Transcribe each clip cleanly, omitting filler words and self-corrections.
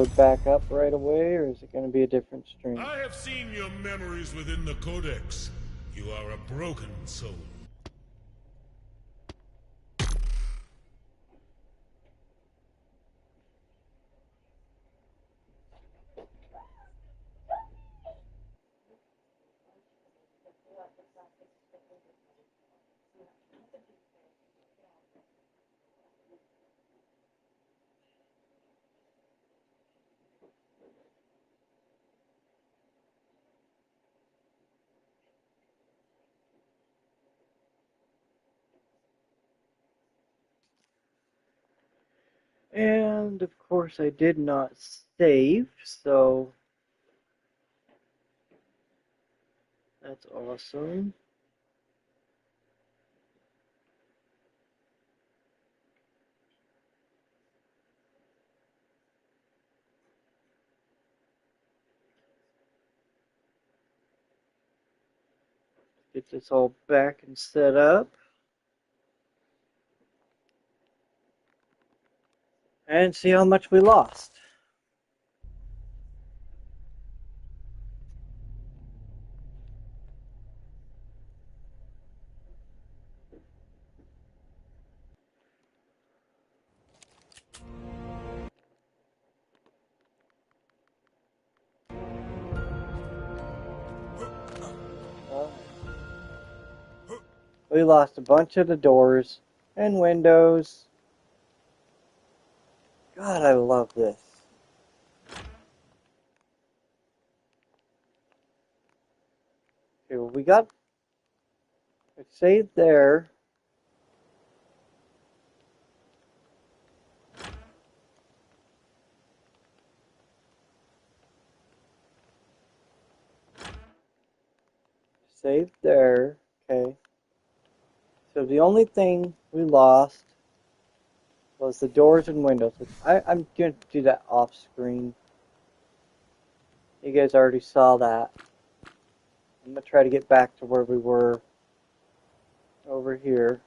load back up right away, or is it going to be a different stream? I have seen your memories within the Codex. You are a broken soul. And of course, I did not save, so that's awesome. Get this all back and set up. And see how much we lost. We lost a bunch of the doors and windows. God, I love this. Okay, well, we got it saved there. Saved there. Okay. So the only thing we lost was the doors and windows. I'm going to do that off screen. You guys already saw that. I'm going to try to get back to where we were over here.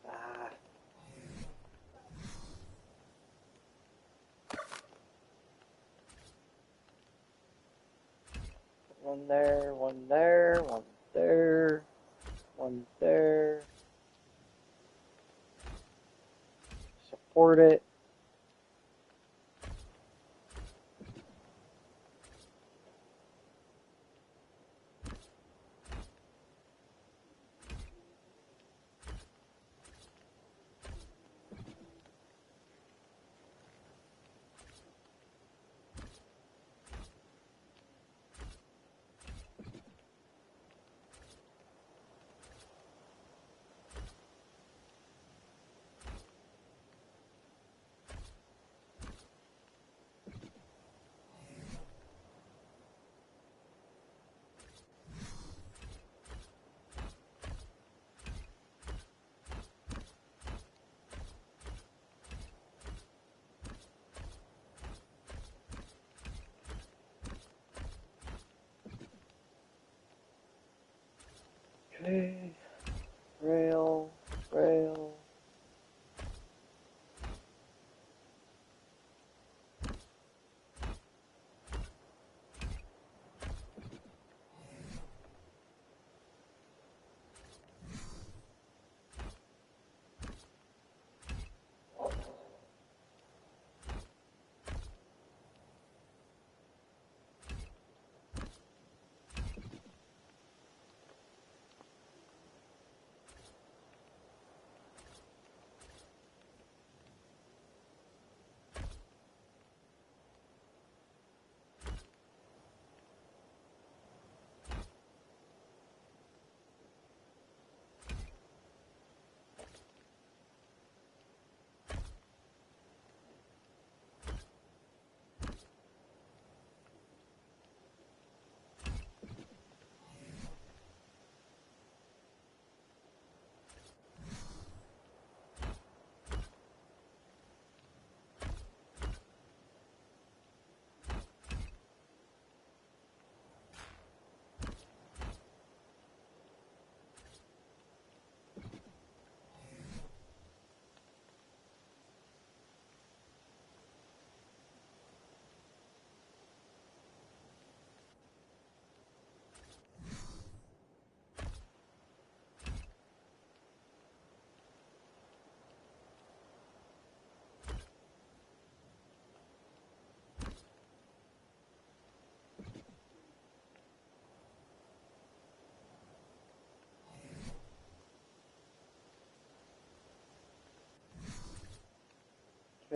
Ah. One there, one there, one there, one there. Support it. Okay. Rail, rail.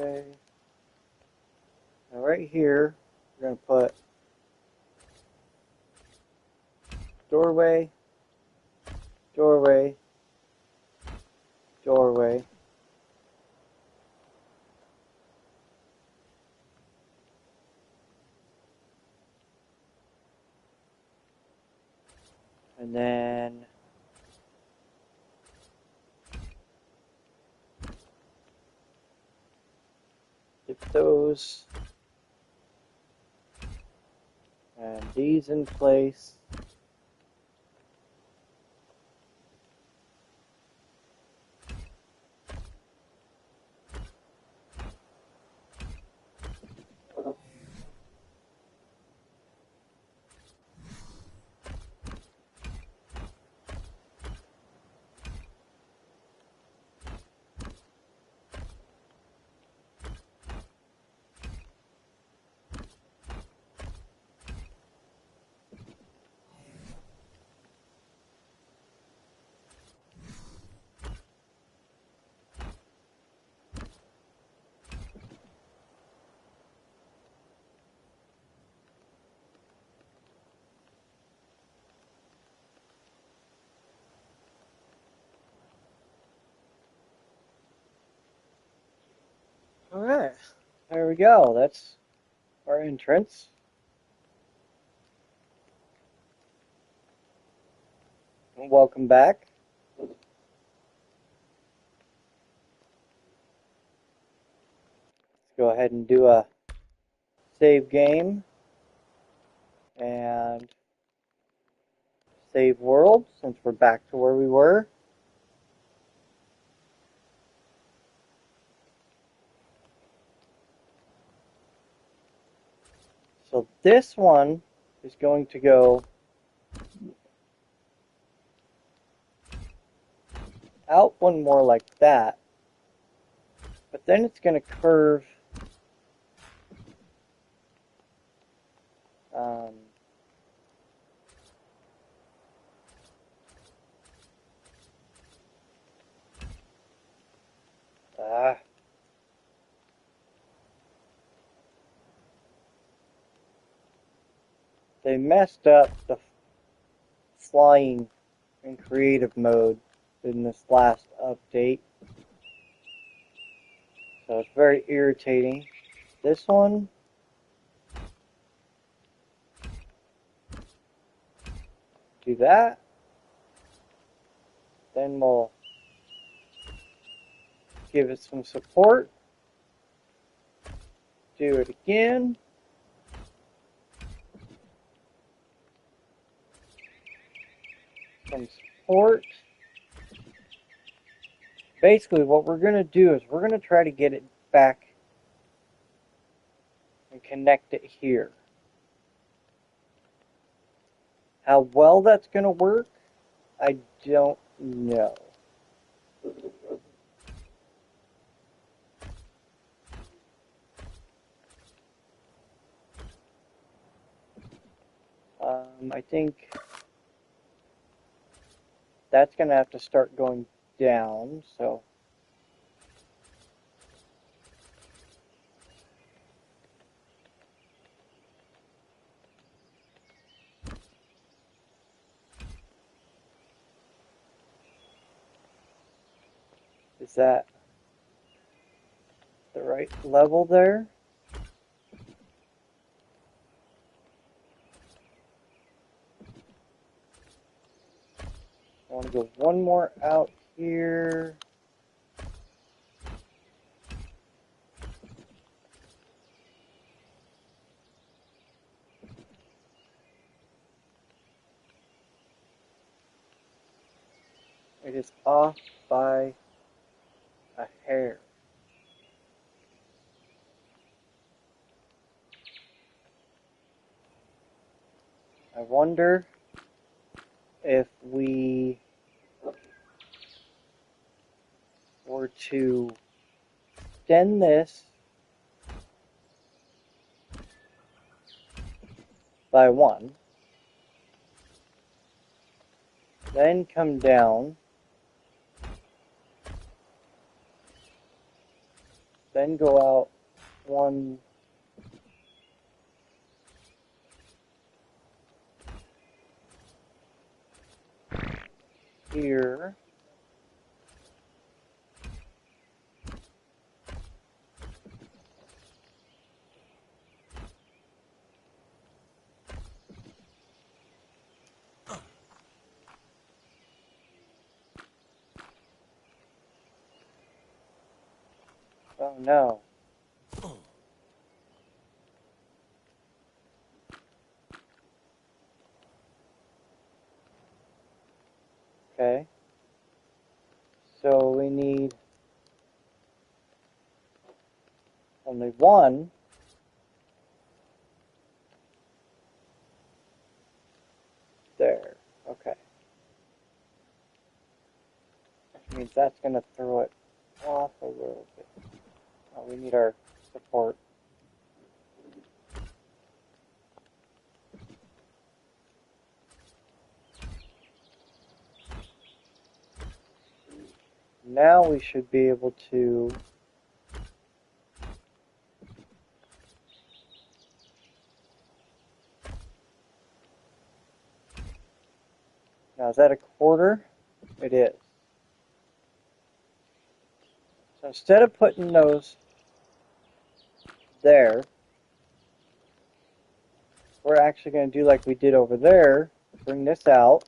Okay. Now right here, we're going to put doorway, doorway, doorway. And then get those and these in place. Alright, there we go. That's our entrance. And welcome back. Let's go ahead and do a save game and save world since we're back to where we were. So this one is going to go out one more like that, but then it's going to curve ah, they messed up the flying in creative mode in this last update, so it's very irritating. This one, do that, then we'll give it some support, do it again, some port, basically what we're going to do is we're going to try to get it back and connect it here. How well that's going to work, I don't know. I think that's going to have to start going down, so is that the right level there? I want to go one more out here. It is off by a hair. I wonder if we were to extend this by 1, then come down, then go out 1 here. Oh no. Okay. So we need only 1. There. Okay. Which means that's going to throw it off a little bit. Oh, we need our support. Now we should be able to now is that a quarter? It is. So instead of putting those there, we're actually going to do like we did over there. Bring this out.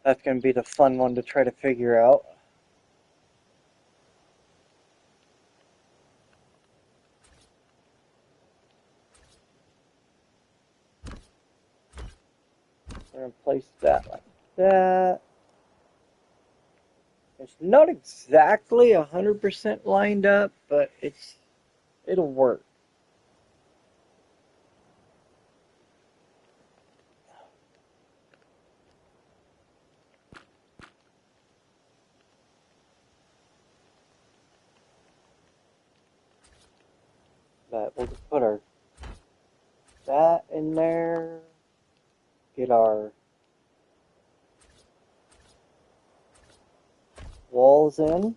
That's going to be the fun one to try to figure out. We're going to place that like that. It's not exactly 100% lined up, but it'll work. But we'll just put our that in there. Get our walls in.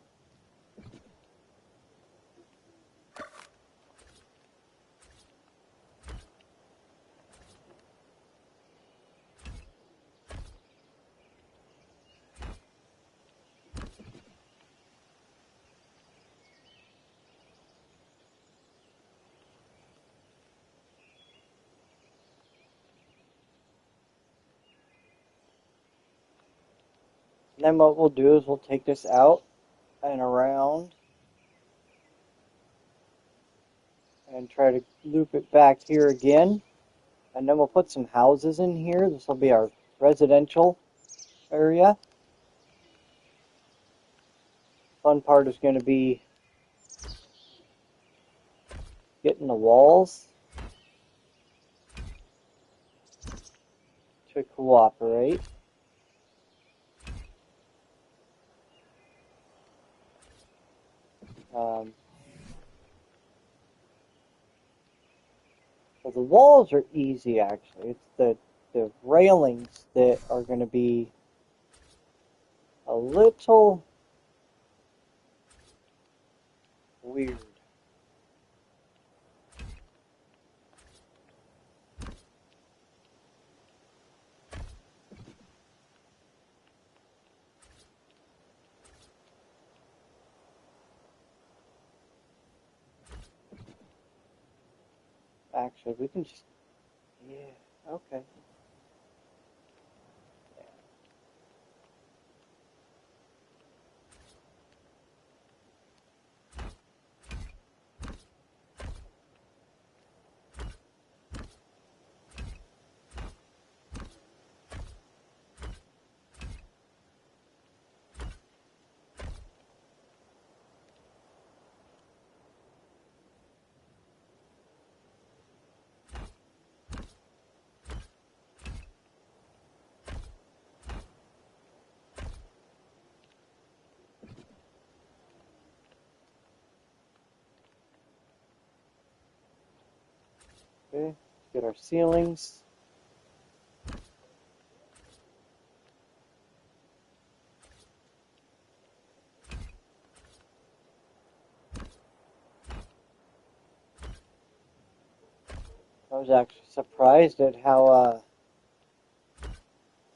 And then what we'll do is we'll take this out and around and try to loop it back here again. And then we'll put some houses in here. This will be our residential area. Fun part is going to be getting the walls to cooperate. So the walls are easy, actually. It's the railings that are going to be a little weird. Actually, we can just, yeah, okay. Okay, let's get our ceilings. I was actually surprised at how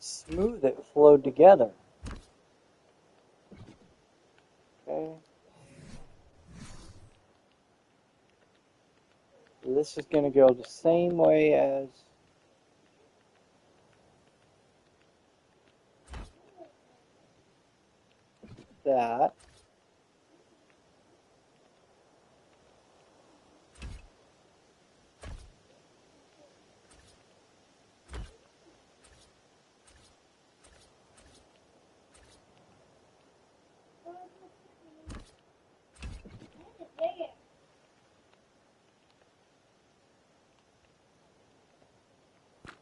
smooth it flowed together. Okay. This is going to go the same way as that.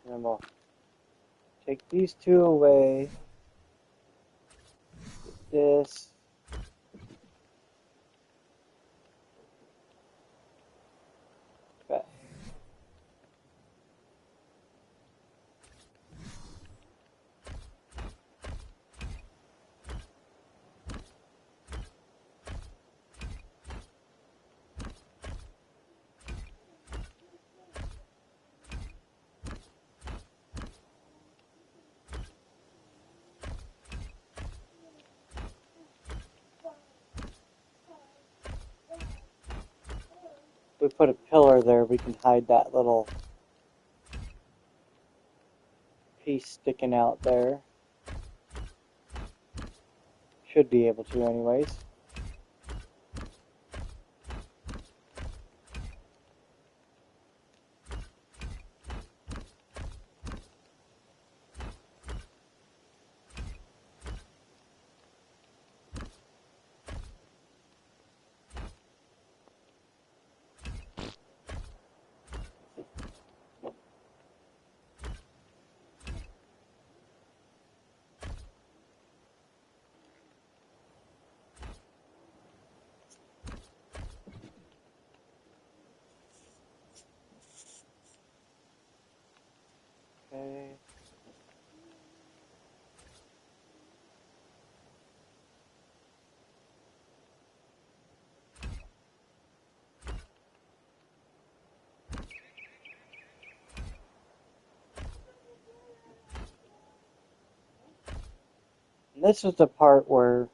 And then we'll take these two away. This. Okay. We put a pillar there, we can hide that little piece sticking out there. Should be able to anyways. Okay. And this is the part where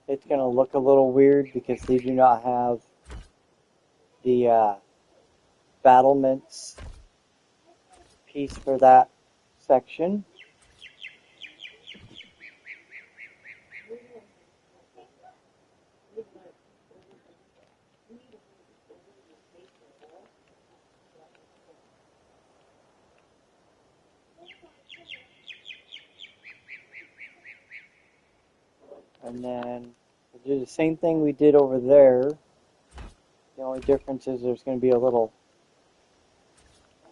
it's going to look a little weird because they do not have the battlements piece for that section. And then we'll do the same thing we did over there. The only difference is there's going to be a little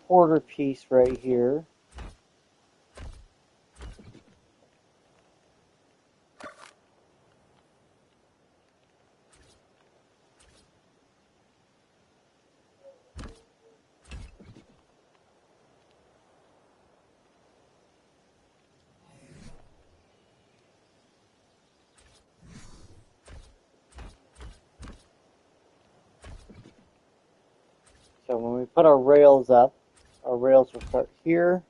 quarter piece right here. So when we put our rails up, our rails will start here.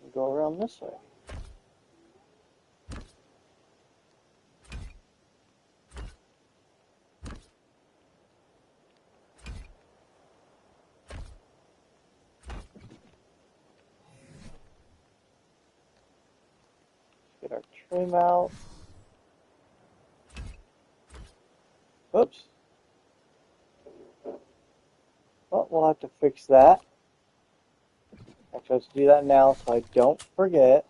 And go around this way. Get our trim out. Oops. Well, we'll have to fix that. Actually, let's do that now so I don't forget.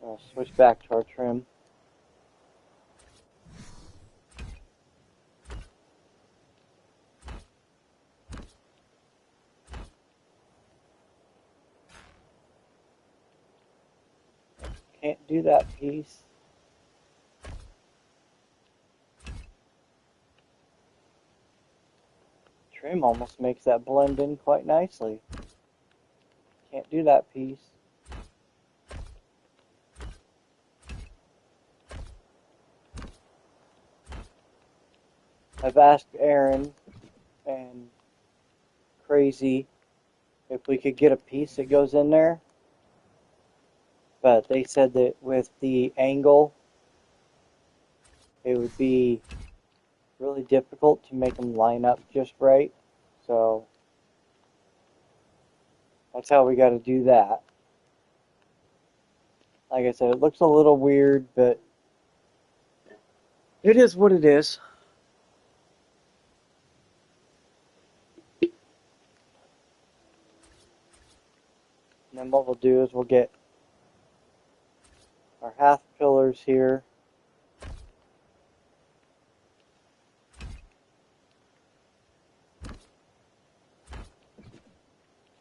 I'll switch back to our trim. Can't do that piece. Trim almost makes that blend in quite nicely. Can't do that piece. I've asked Aaron and Crazy if we could get a piece that goes in there, but they said that with the angle it would be really difficult to make them line up just right, so that's how we got to do that. Like I said, it looks a little weird, but it is what it is. And then what we'll do is we'll get our half pillars here.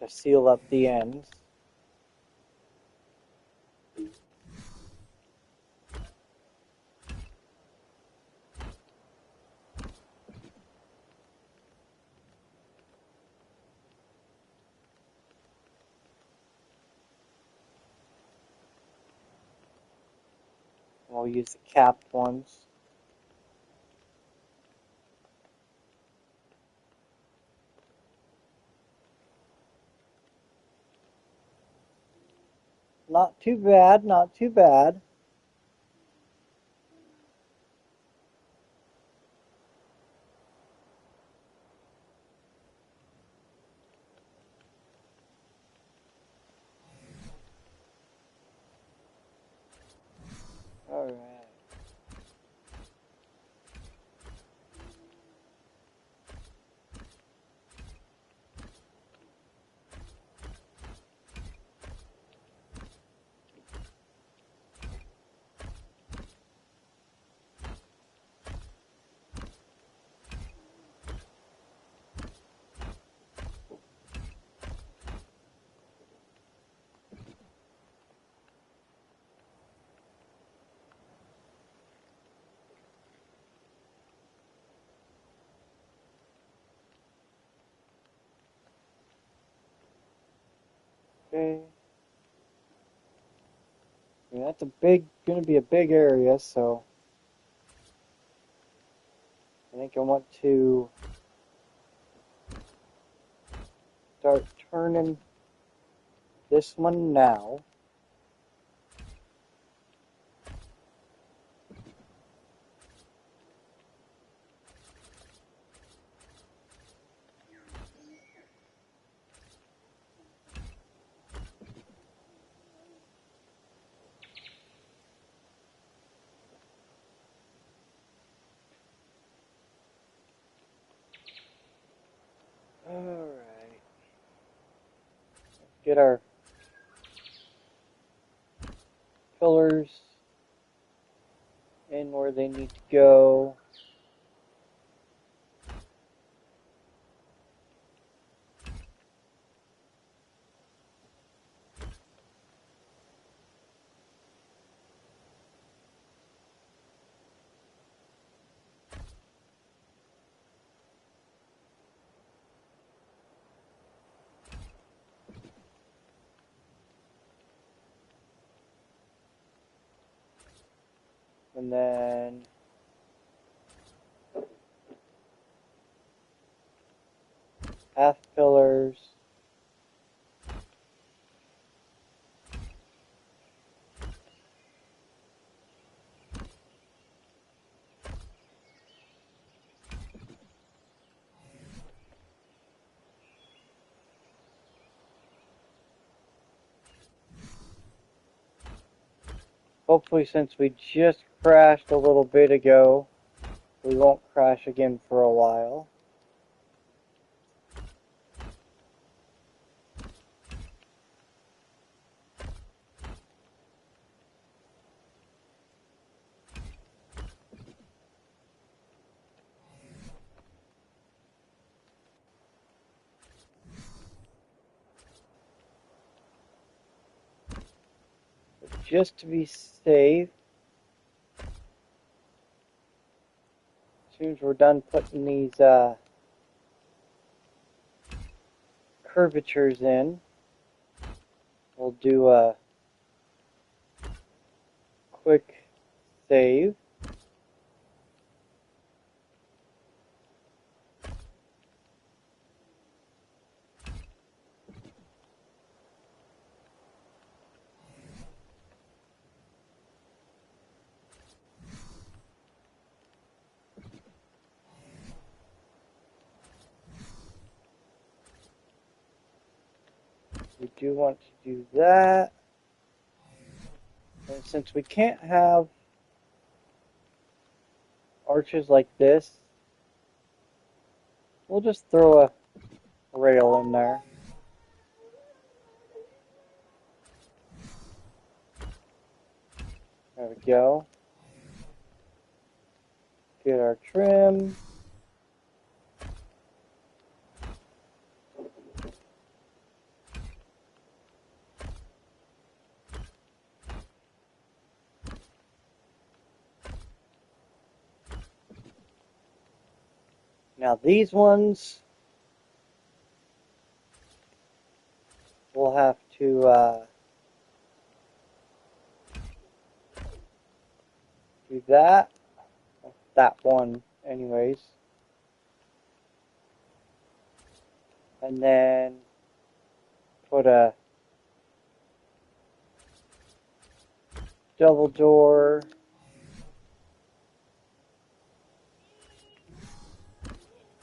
To seal up the ends. We'll use the capped ones. Not too bad, not too bad. Alright. Okay. Yeah, that's gonna be a big area, so I think I want to start turning this one now. get our pillars in where they need to go. And then half pillars. Hopefully, since we just crashed a little bit ago, we won't crash again for a while. But just to be safe, as soon as we're done putting these curvatures in, we'll do a quick save. We do want to do that. And since we can't have arches like this, we'll just throw a rail in there. There we go. Get our trim. Now these ones, we'll have to do that one anyways. And then put a double door.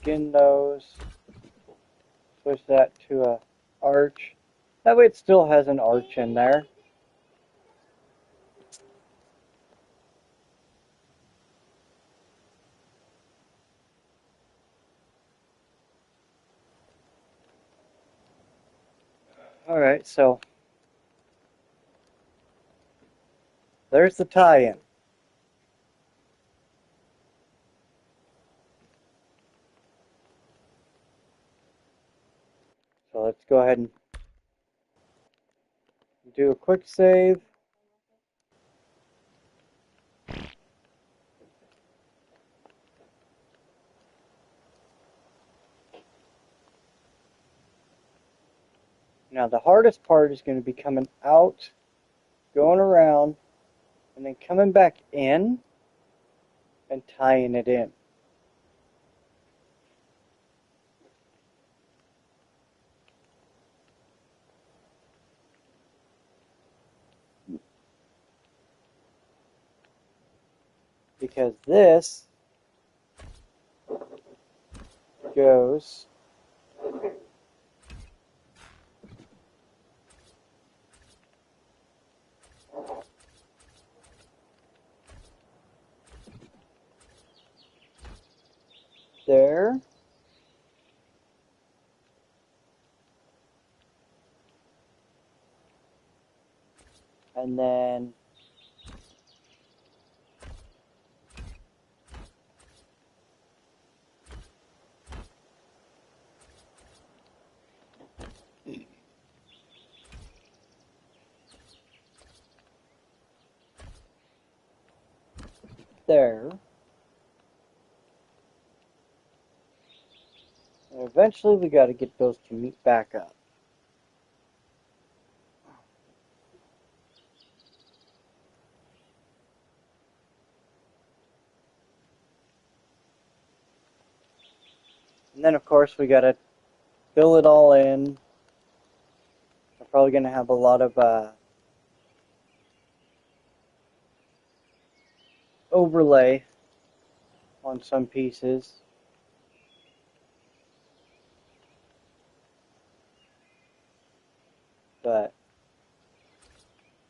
Skin those. Switch that to a arch. That way it still has an arch in there. Alright, so there's the tie-in. So let's go ahead and do a quick save. Now the hardest part is going to be coming out, going around, and then coming back in and tying it in. Because this goes there. And then there. And eventually we got to get those to meet back up. And then of course we got to fill it all in. We're probably going to have a lot of overlay on some pieces. But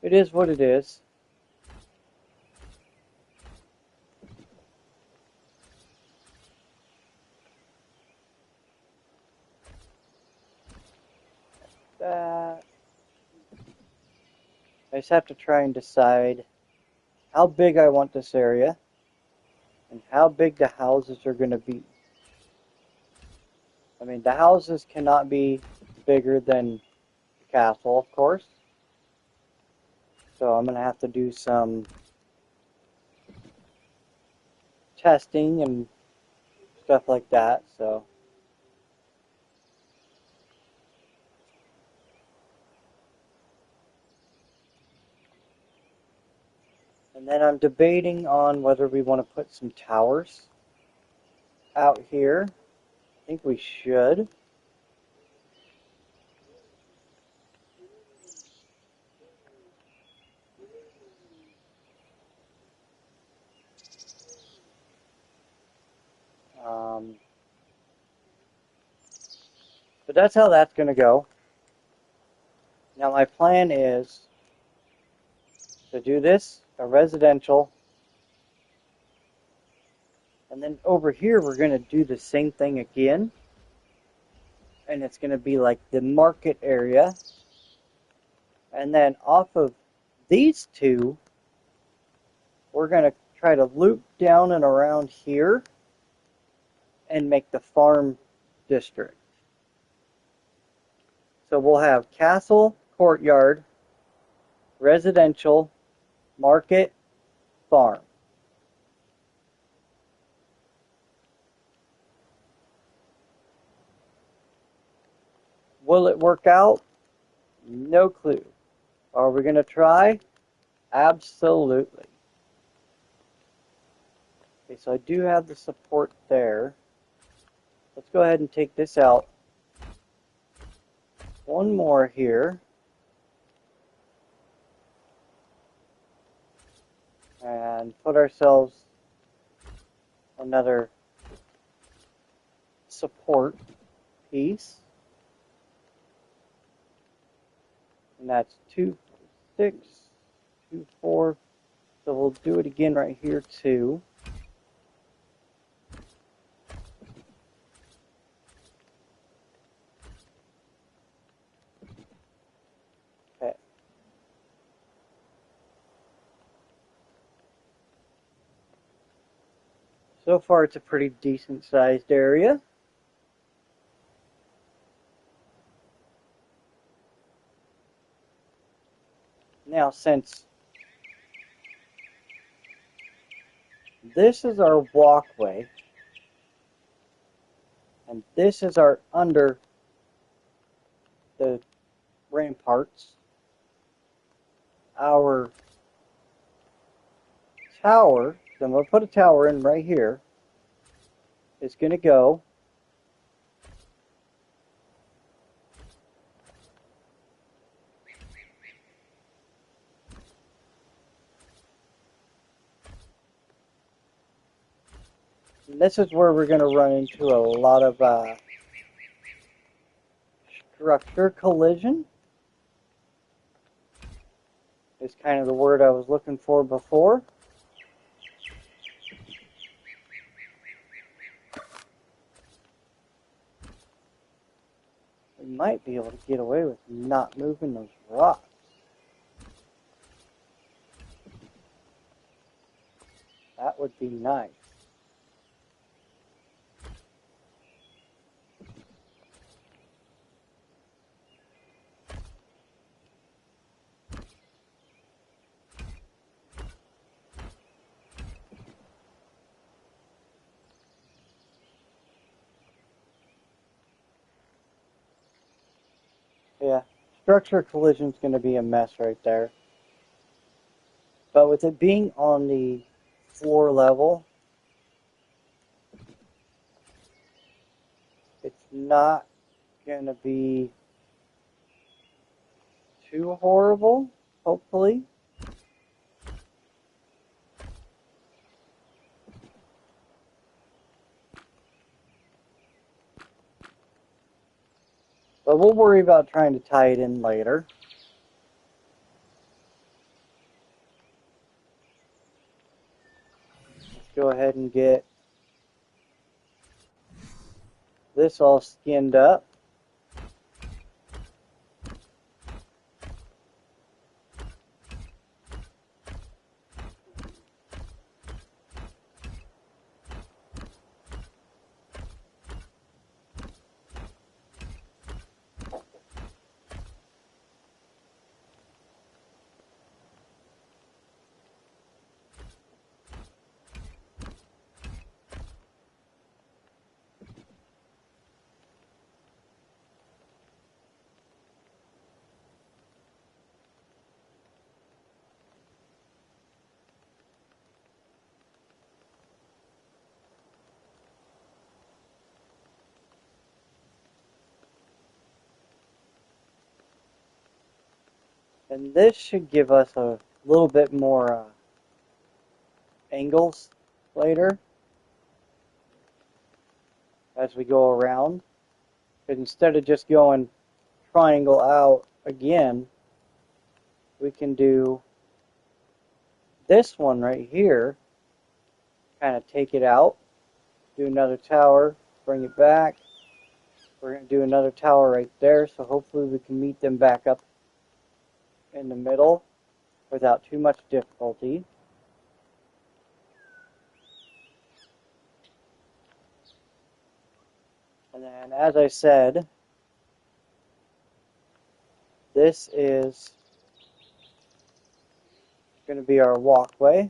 it is what it is. I just have to try and decide how big I want this area and how big the houses are going to be. I mean, the houses cannot be bigger than the castle, of course. So I'm going to have to do some testing and stuff like that. So and then I'm debating on whether we want to put some towers out here. I think we should. But that's how that's going to go. Now my plan is to do this, a residential, and then over here we're going to do the same thing again. And it's going to be like the market area. And then off of these two, we're going to try to loop down and around here and make the farm district. So we'll have castle, courtyard, residential, market, farm. Will it work out? No clue. Are we going to try? Absolutely. Okay, so I do have the support there. Let's go ahead and take this out. One more here. And put ourselves another support piece. And that's 2, 6, 2, 4. So we'll do it again right here too. Okay. So far it's a pretty decent sized area. Now since this is our walkway and this is our under the ramparts, our tower, so I'm going to put a tower in right here, is going to go and this is where we're going to run into a lot of structure collision. Is kind of the word I was looking for before. We might be able to get away with not moving those rocks. That would be nice. Yeah, structure collision is going to be a mess right there. But with it being on the floor level, it's not going to be too horrible, hopefully. But we'll worry about trying to tie it in later. Let's go ahead and get this all skinned up. And this should give us a little bit more angles later as we go around. Because instead of just going triangle out again, we can do this one right here, kind of take it out, do another tower, bring it back. We're going to do another tower right there, so hopefully we can meet them back up in the middle without too much difficulty. And then, as I said, this is going to be our walkway.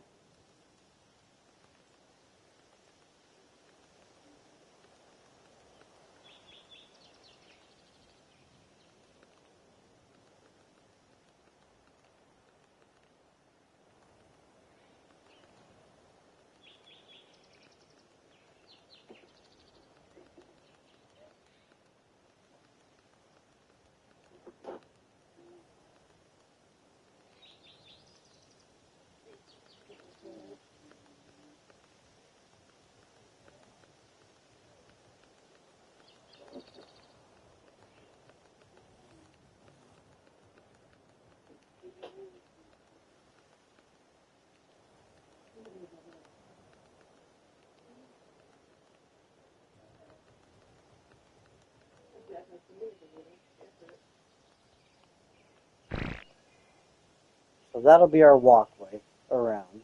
So that'll be our walkway around.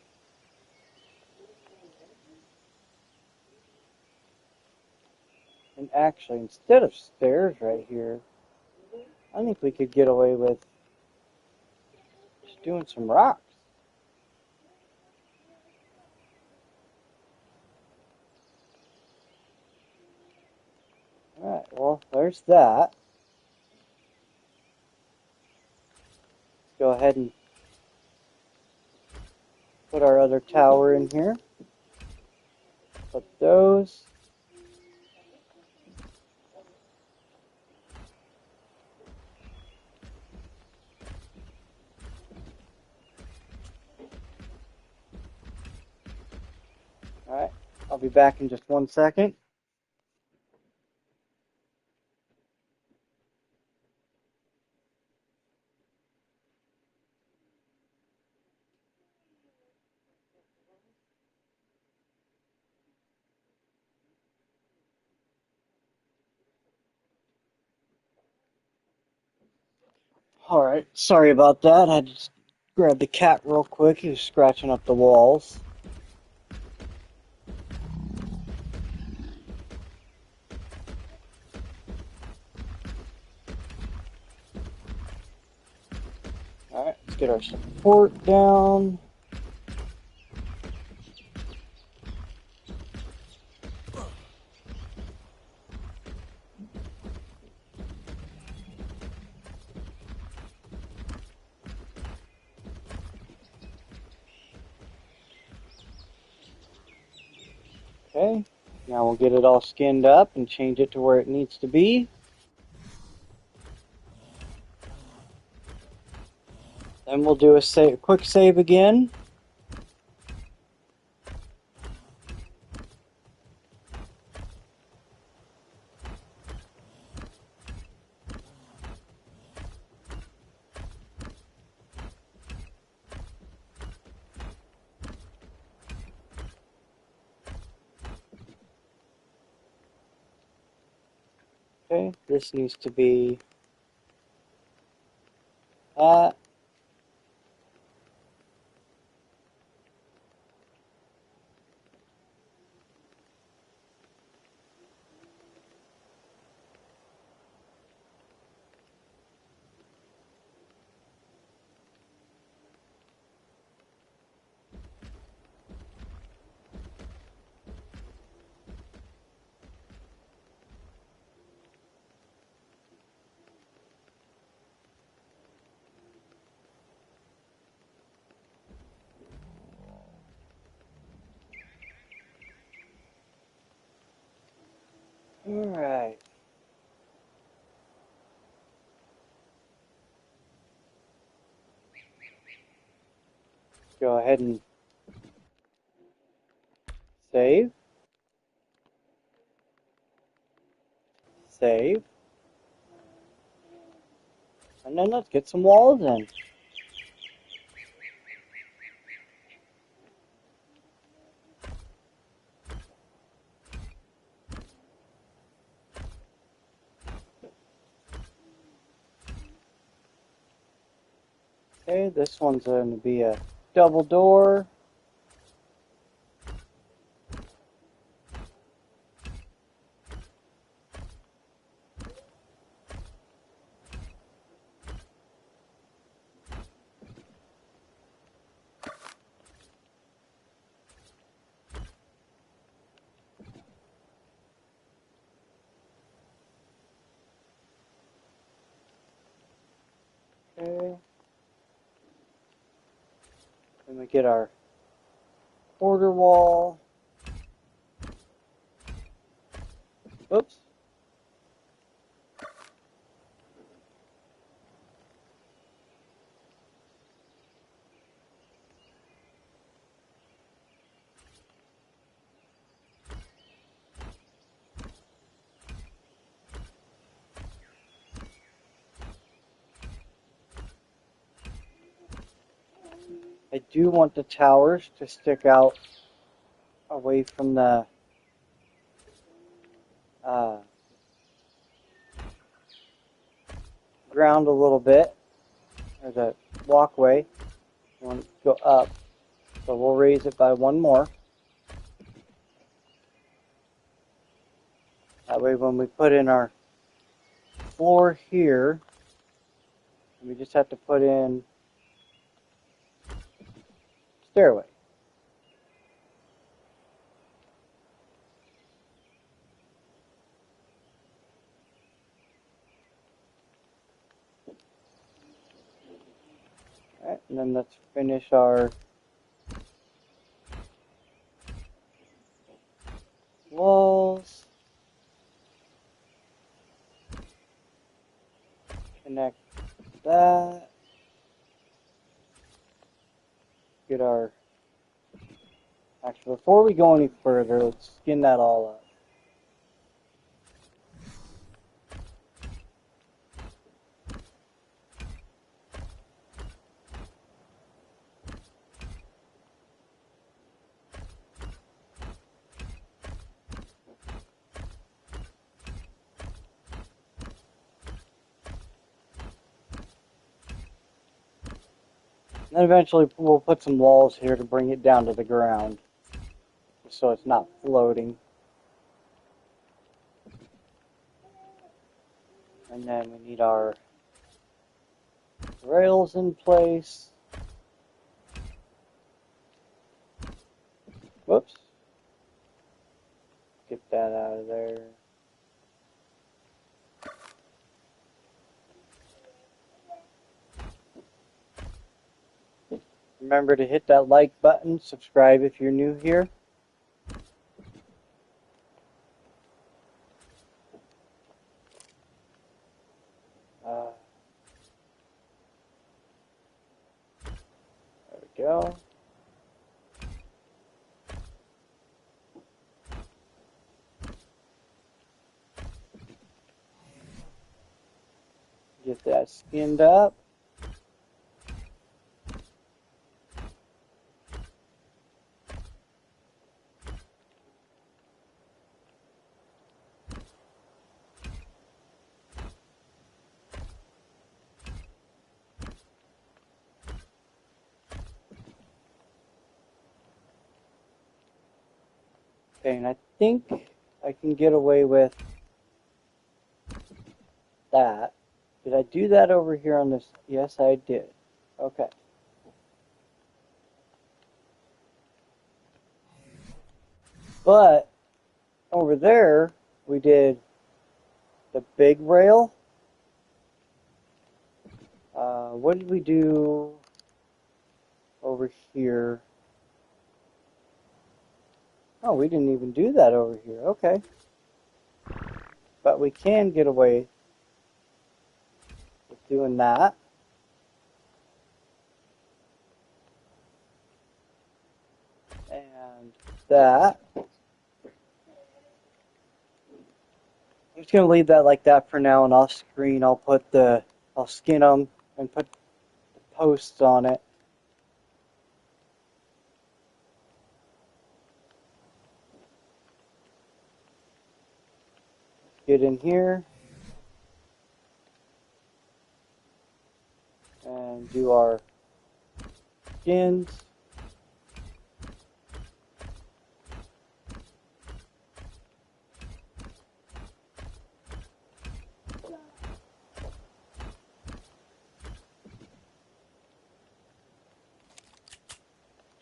And actually, instead of stairs right here, I think we could get away with just doing some rocks. Alright, well, there's that. Let's go ahead and put our other tower in here. Put those. Alright, I'll be back in just 1 second. Alright, sorry about that. I just grabbed the cat real quick. He was scratching up the walls. Alright, let's get our support down. Okay, now we'll get it all skinned up and change it to where it needs to be. Then we'll do a quick save again. Okay, this needs to be that. Alright. Go ahead and save. Save. And then let's get some walls in. Okay, this one's going to be a double door. Okay. Then we get our border wall. Oops. I do want the towers to stick out away from the ground a little bit, or the walkway. I want it to go up, so we'll raise it by one more. That way when we put in our floor here, we just have to put in stairway. Alright, and then let's finish our walls. Connect that. Get our... Actually, before we go any further, let's skin that all up. And then eventually we'll put some walls here to bring it down to the ground, so it's not floating. And then we need our Rails in place. Whoops. Get that out of there. Remember to hit that like button, subscribe if you're new here. There we go. Get that skinned up. Okay, and I think I can get away with that. Did I do that over here on this? Yes, I did. Okay. But over there, we did the big rail. What did we do over here? Oh, we didn't even do that over here. Okay. But we can get away with doing that. And that. I'm just going to leave that like that for now, and off screen I'll skin them and put the posts on it. Get in here and do our skins.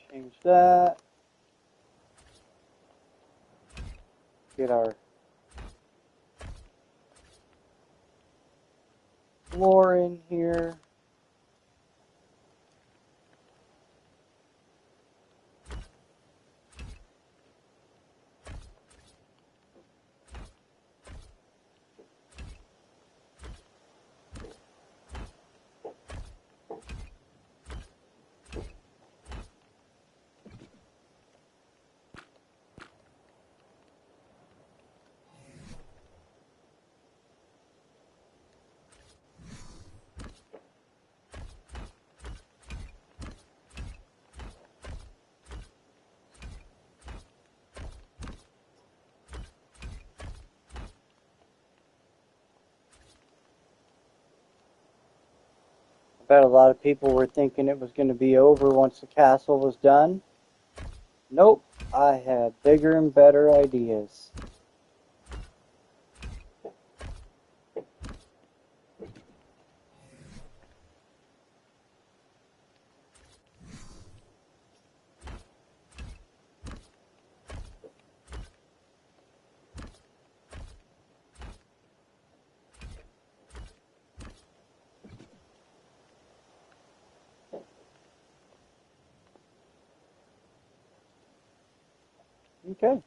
Change that. Get our floor in here. I bet a lot of people were thinking it was going to be over once the castle was done. Nope, I had bigger and better ideas. Okay.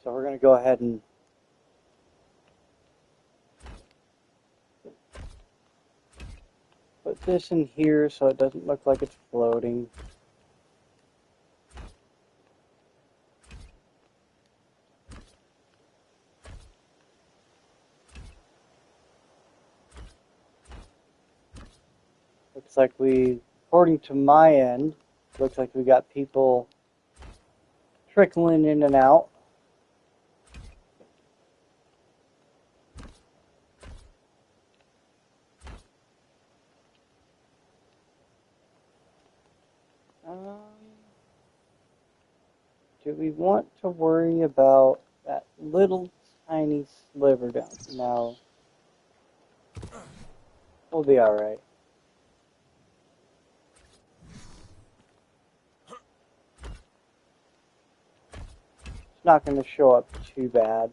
So we're going to go ahead and put this in here so it doesn't look like it's floating. Looks like according to my end, looks like we got people trickling in and out. Do we want to worry about that little tiny sliver down. No. We'll be alright. It's not going to show up too bad.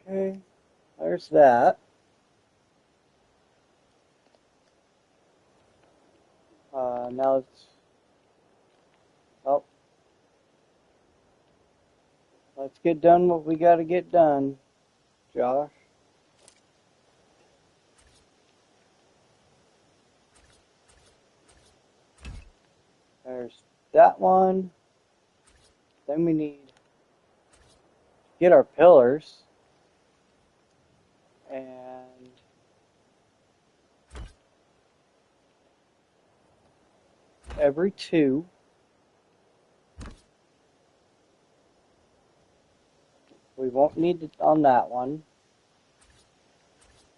Okay, there's that. Now let's, oh, let's get done what we got to get done, Josh. There's that one. Then we need to get our pillars. And every two. We won't need it on that one.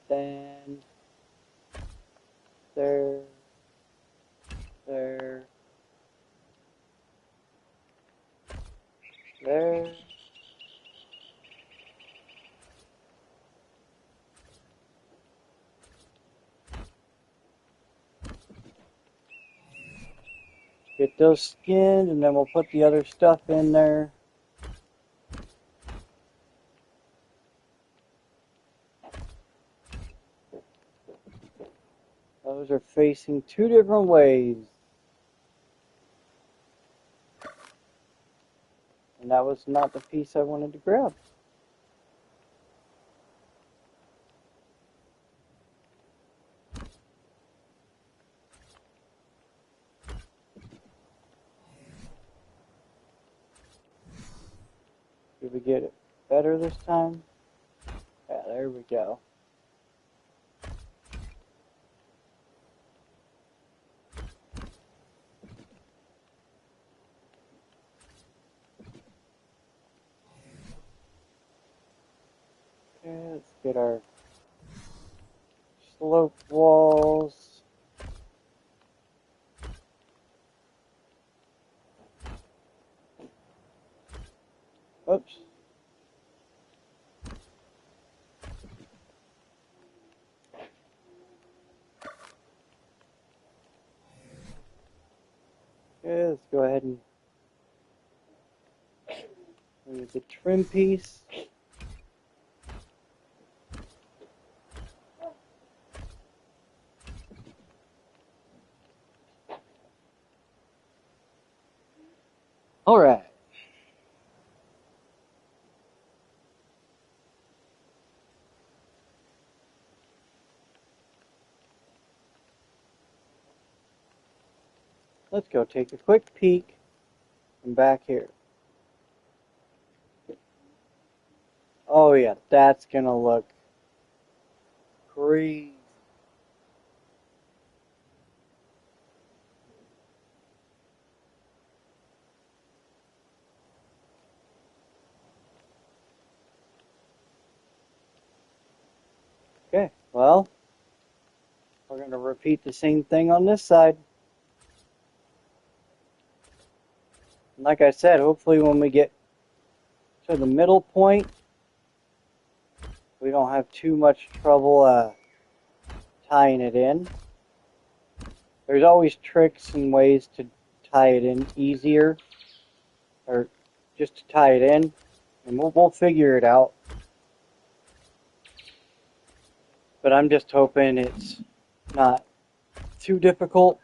Then there. Get those skinned, and then we'll put the other stuff in there. Those are facing two different ways. And that was not the piece I wanted to grab. Did we get it better this time? Yeah, there we go. Okay, let's get our slope walls. Oops. Okay, let's go ahead and use the trim piece. All right. Let's go take a quick peek from back here. Oh yeah, that's gonna look crazy. Okay, well, we're gonna repeat the same thing on this side. And like I said, hopefully when we get to the middle point, we don't have too much trouble tying it in. There's always tricks and ways to tie it in easier, or just to tie it in, and we'll figure it out. But I'm just hoping it's not too difficult.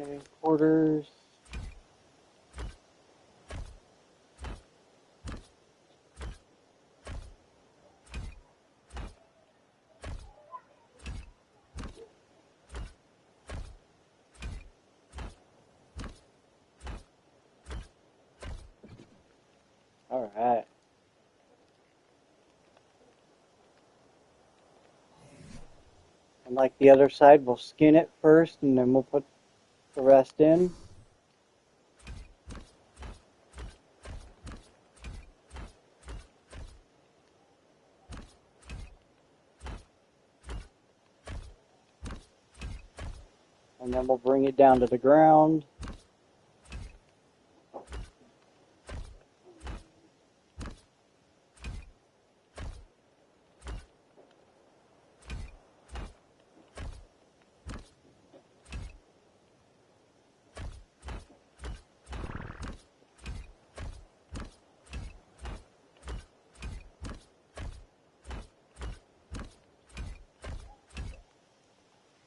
Okay, quarters. Alright. And like the other side, we'll skin it first and then we'll put the rest in. And then we'll bring it down to the ground.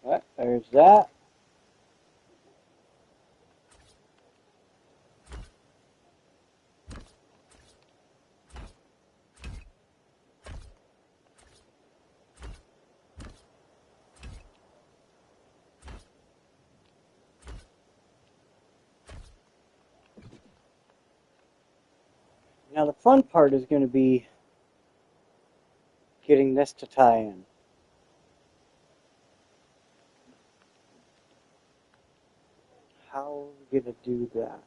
Right, there's that. Now the fun part is going to be getting this to tie in. How are we going to do that?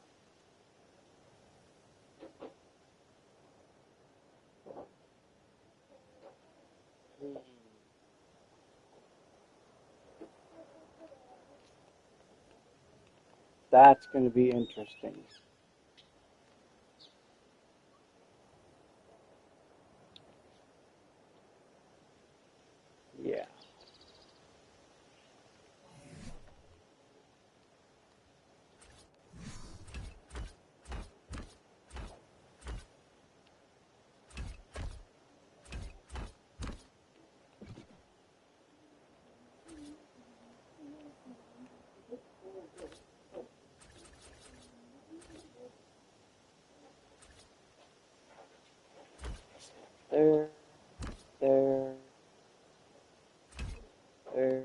That's going to be interesting. Yeah. There, there, there.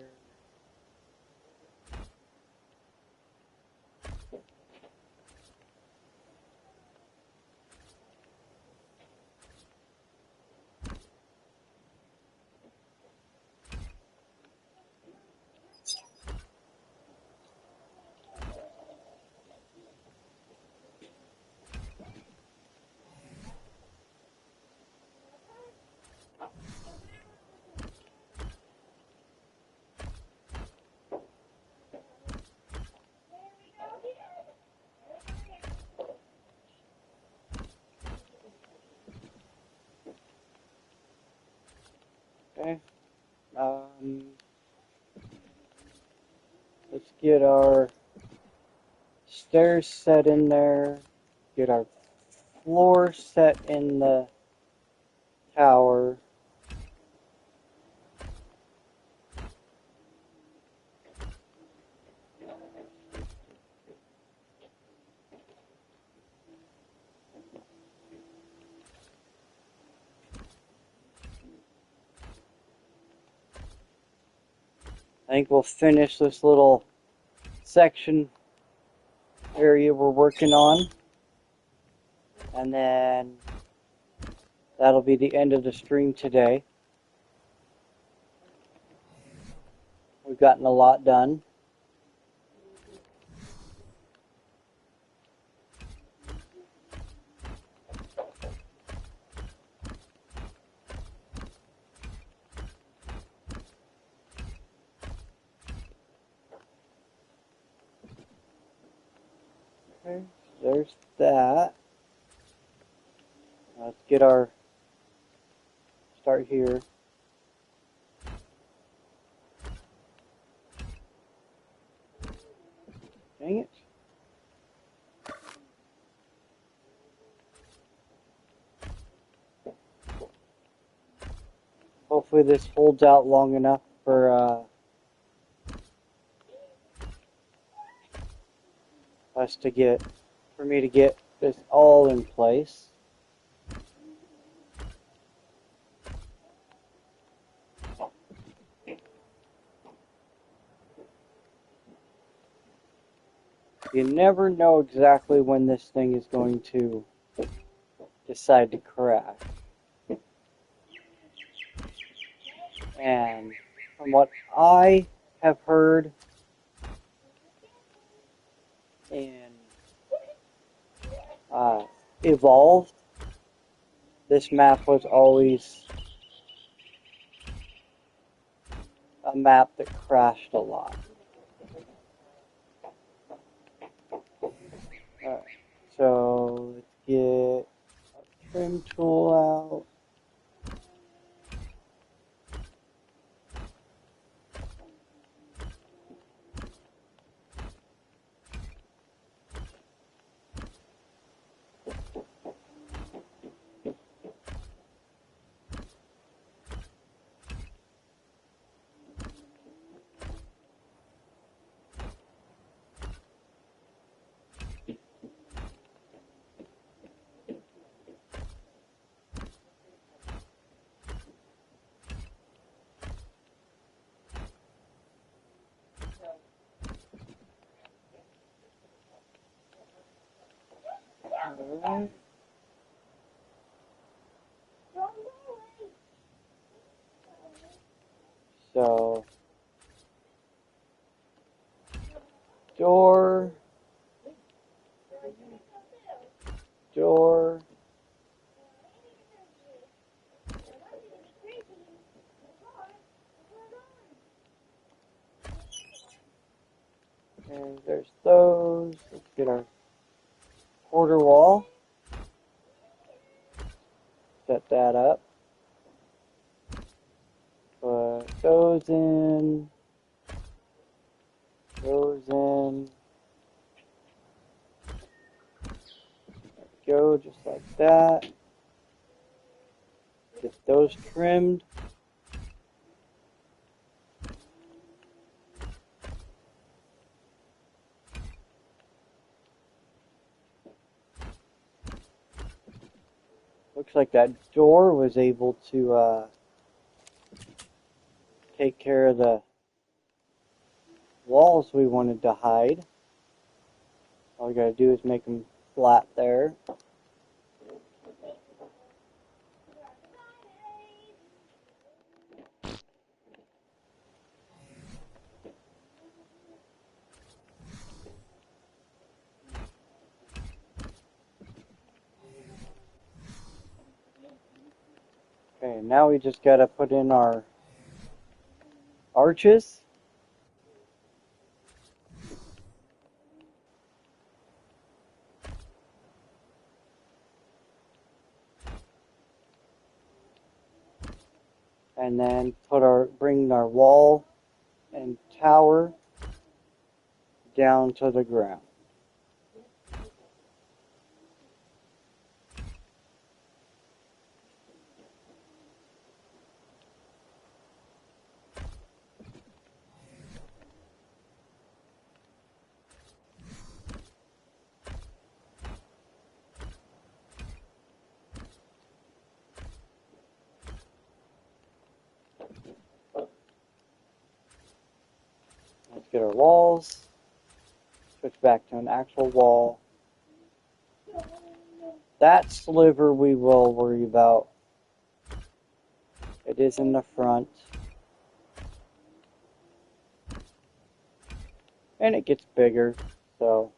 Okay. Let's get our stairs set in there. Get our floor set in the tower. I think we'll finish this little section area we're working on. And then that'll be the end of the stream today. We've gotten a lot done. Okay, there's that. Let's get our start here. Dang it. Hopefully this holds out long enough for for me to get this all in place. You never know exactly when this thing is going to decide to crash. And from what I have heard in Evolved, this map was always a map that crashed a lot. Alright, so let's get a trim tool out. Alright. So, door, door, and there's those. Let's get our quarter wall. Set that up. Put those in. Those in. There we go, just like that. Get those trimmed. Looks like that door was able to take care of the walls we wanted to hide. All we gotta do is make them flat there. Okay, now we just gotta put in our arches. And then bring our wall and tower down to the ground. Let's get our walls. Switch back to an actual wall. That sliver we will worry about. It is in the front. And it gets bigger, so.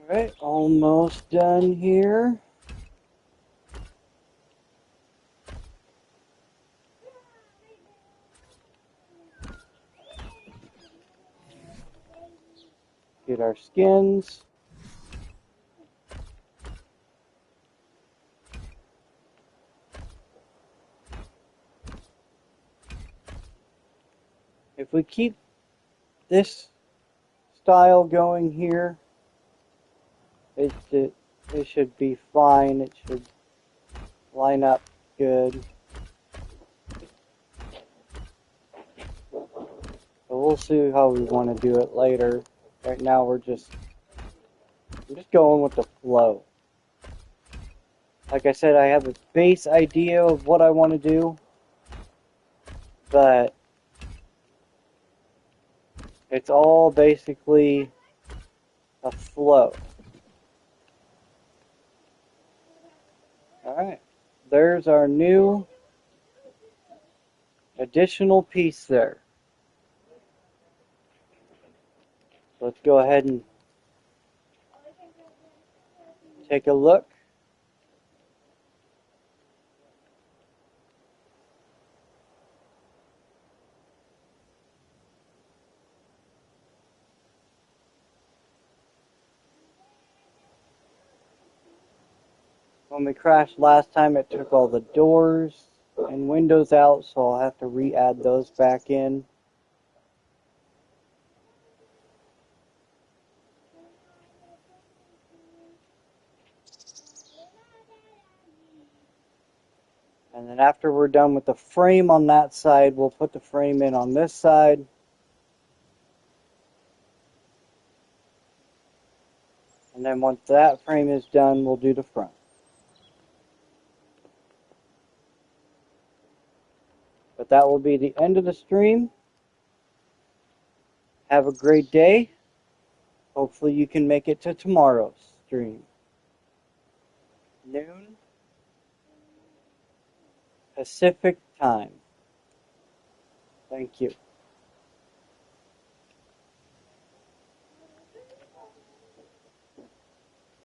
Alright, almost done here. Get our skins. If we keep this style going here. It should be fine. It should line up good. So we'll see how we want to do it later. Right now I'm just going with the flow. Like I said, I have a base idea of what I want to do, but it's all basically a flow. Alright, there's our new additional piece there. Let's go ahead and take a look. When we crashed last time, it took all the doors and windows out, so I'll have to re-add those back in. And then after we're done with the frame on that side, we'll put the frame in on this side. And then once that frame is done, we'll do the front. But that will be the end of the stream. Have a great day. Hopefully you can make it to tomorrow's stream. Noon Pacific time. Thank you.